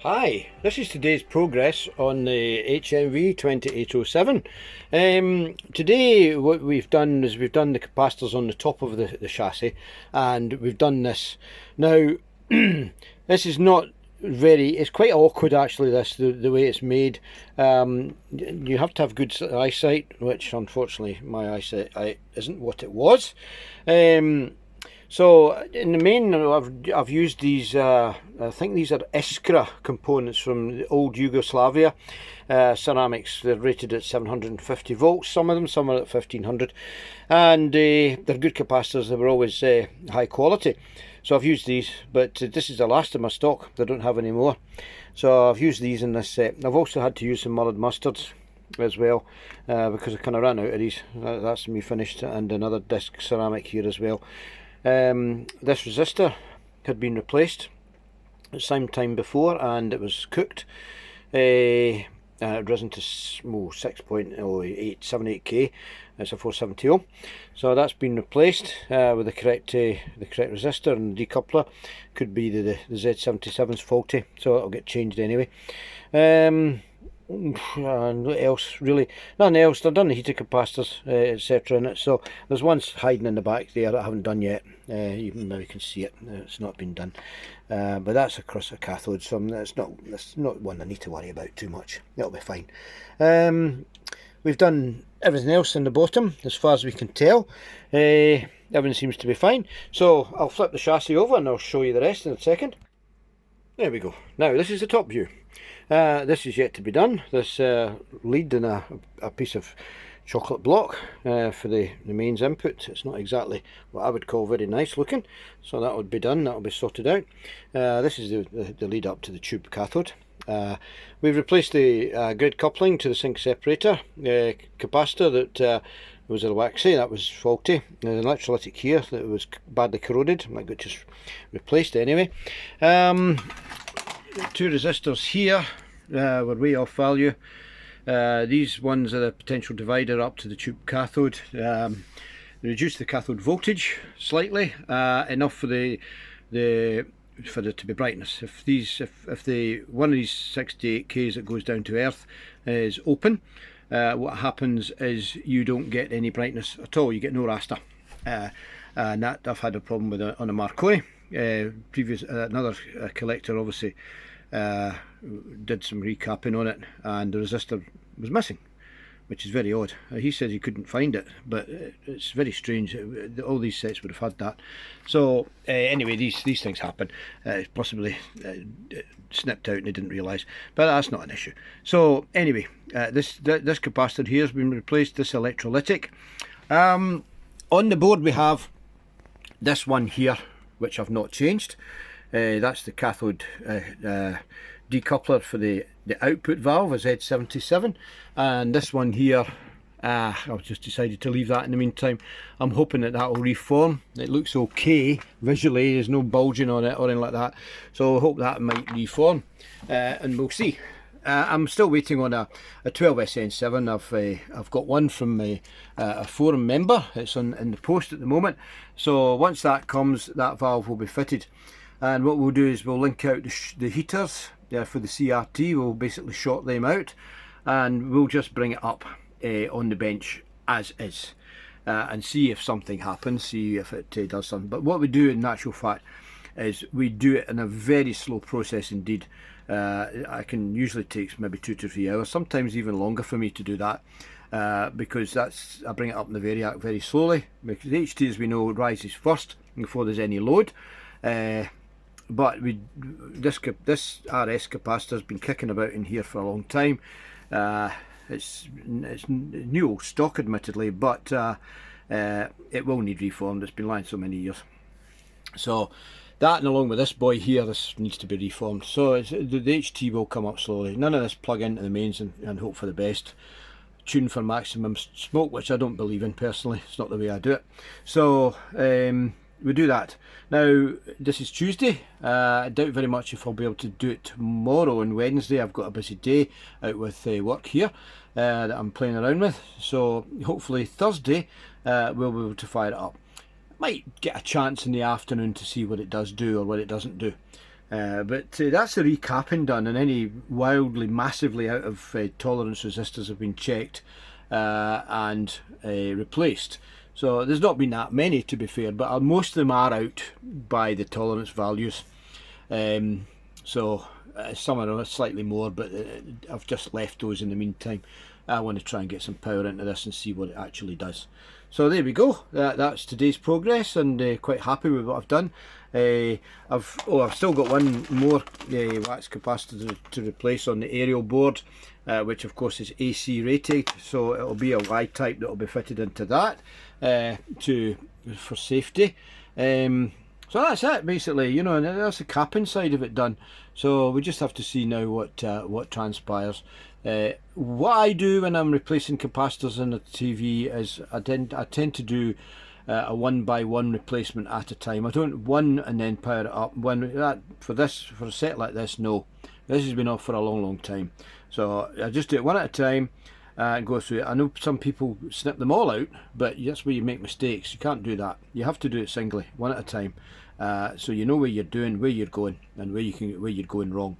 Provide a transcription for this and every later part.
Hi, this is today's progress on the HMV 2807. Today what we've done is we've done the capacitors on the top of the chassis, and we've done this. Now this is not it's quite awkward actually, the way it's made. You have to have good eyesight, which unfortunately my eyesight isn't what it was. So in the main, I've used these. I think these are Iskra components from the old Yugoslavia ceramics. They're rated at 750 volts. Some of them, some are at 1500, and they're good capacitors. They were always high quality. So I've used these, but this is the last of my stock. They don't have any more. So I've used these in this set. I've also had to use some mullered mustards as well because I kind of ran out of these. That's me finished, and another disc ceramic here as well. This resistor had been replaced at the same time before, and it was cooked. It had risen to 6.0878k. It's a 470 ohm, so that's been replaced with the correct resistor, and the decoupler could be the Z77's faulty, so it'll get changed anyway. And what else really? Nothing else. They've done the heater capacitors, etc. in it. So there's one hiding in the back there that I haven't done yet. Even now you can see it. It's not been done. But that's across a cathode, so that's not one I need to worry about too much. It'll be fine. We've done everything else in the bottom as far as we can tell. Everything seems to be fine. So I'll flip the chassis over and I'll show you the rest in a second. There we go. Now this is the top view. This is yet to be done. This lead and a piece of chocolate block for the mains input. It's not exactly what I would call very nice looking, so that would be done. That will be sorted out. This is the lead up to the tube cathode. We've replaced the grid coupling to the sink separator capacitor that was a waxy, that was faulty. There's an electrolytic here that was badly corroded. That got just replaced anyway. Two resistors here were way off value. These ones are the potential divider up to the tube cathode. They reduce the cathode voltage slightly, enough for there to be brightness. If one of these 68Ks that goes down to earth is open, what happens is you don't get any brightness at all. You get no raster, and that I've had a problem with on a Marconi. Another collector obviously did some recapping on it, and the resistor was missing, which is very odd. He said he couldn't find it, but it's very strange. All these sets would have had that. So anyway, these things happen. Possibly snipped out and they didn't realise, but that's not an issue. So anyway, this capacitor here has been replaced. This electrolytic. On the board we have this one here, which I've not changed. That's the cathode decoupler for the output valve, a Z77, and this one here, I've just decided to leave that in the meantime. I'm hoping that will reform. It looks okay visually, there's no bulging on it or anything like that, so I hope that might reform, and we'll see. I'm still waiting on a 12SN7. I've got one from a forum member. It's in the post at the moment, so once that comes, that valve will be fitted, and what we'll do is we'll link out the heaters for the CRT. We'll basically short them out, and we'll just bring it up on the bench as is, and see if something happens, see if it does something. But what we do in actual fact is we do it in a very slow process indeed. I can usually take maybe 2 to 3 hours, sometimes even longer for me to do that, because I bring it up in the variac very slowly, because the HT, as we know, rises first before there's any load. But this RS capacitor has been kicking about in here for a long time. It's new old stock admittedly, but it will need reformed. It's been lying so many years. So that, and along with this boy here, this needs to be reformed. So the HT will come up slowly. None of this plug into the mains and hope for the best. Tune for maximum smoke, which I don't believe in personally. It's not the way I do it. So we do that. Now this is Tuesday. I doubt very much if I'll be able to do it tomorrow and Wednesday. I've got a busy day out with work here that I'm playing around with. So hopefully Thursday we'll be able to fire it up. Might get a chance in the afternoon to see what it does do or what it doesn't do. But that's the recapping done, and any wildly, massively out of tolerance resistors have been checked and replaced. So there's not been that many, to be fair, but most of them are out by the tolerance values. So some are slightly more, but I've just left those in the meantime. I want to try and get some power into this and see what it actually does. So there we go. That's today's progress, and quite happy with what I've done. I've still got one more wax capacitor to replace on the aerial board, which of course is AC rated, so it'll be a Y type that will be fitted into that for safety. So that's it basically, you know, and that's the capping side of it done. So we just have to see now what transpires. What I do when I'm replacing capacitors in the TV is I tend to do a 1-by-1 replacement at a time. I don't one and then power it up. For a set like this, no. This has been off for a long time. So I just do it one at a time and go through it. I know some people snip them all out, but that's where you make mistakes. You can't do that. You have to do it singly, one at a time. So you know where you're doing, where you're going, and where you're going wrong.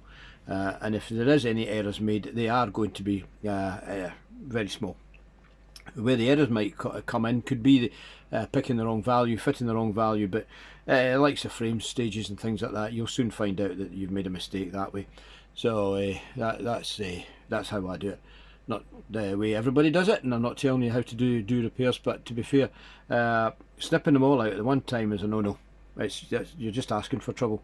And if there is any errors made, they are going to be very small. Where the errors might come in could be picking the wrong value, fitting the wrong value, but like the frame stages and things like that, you'll soon find out that you've made a mistake that way. So that's how I do it. Not the way everybody does it, and I'm not telling you how to do repairs, but to be fair, snipping them all out at one time is a no-no. You're just asking for trouble.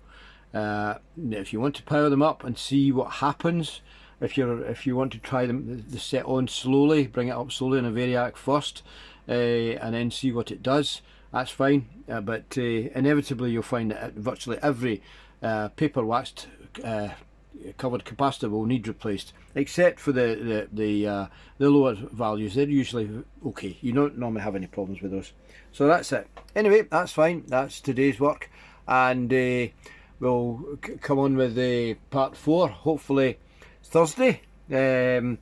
If you want to power them up and see what happens, if you want to try the set on slowly, bring it up slowly in a variac first, and then see what it does, that's fine. But inevitably you'll find that virtually every paper waxed covered capacitor will need replaced, except for the lower values. They're usually okay. You don't normally have any problems with those. So that's it. Anyway, that's fine. That's today's work, and we'll come on with part 4 hopefully Thursday. It'll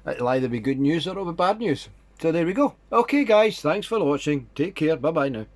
either be good news or it'll be bad news. So there we go. Okay guys, thanks for watching. Take care. Bye bye now.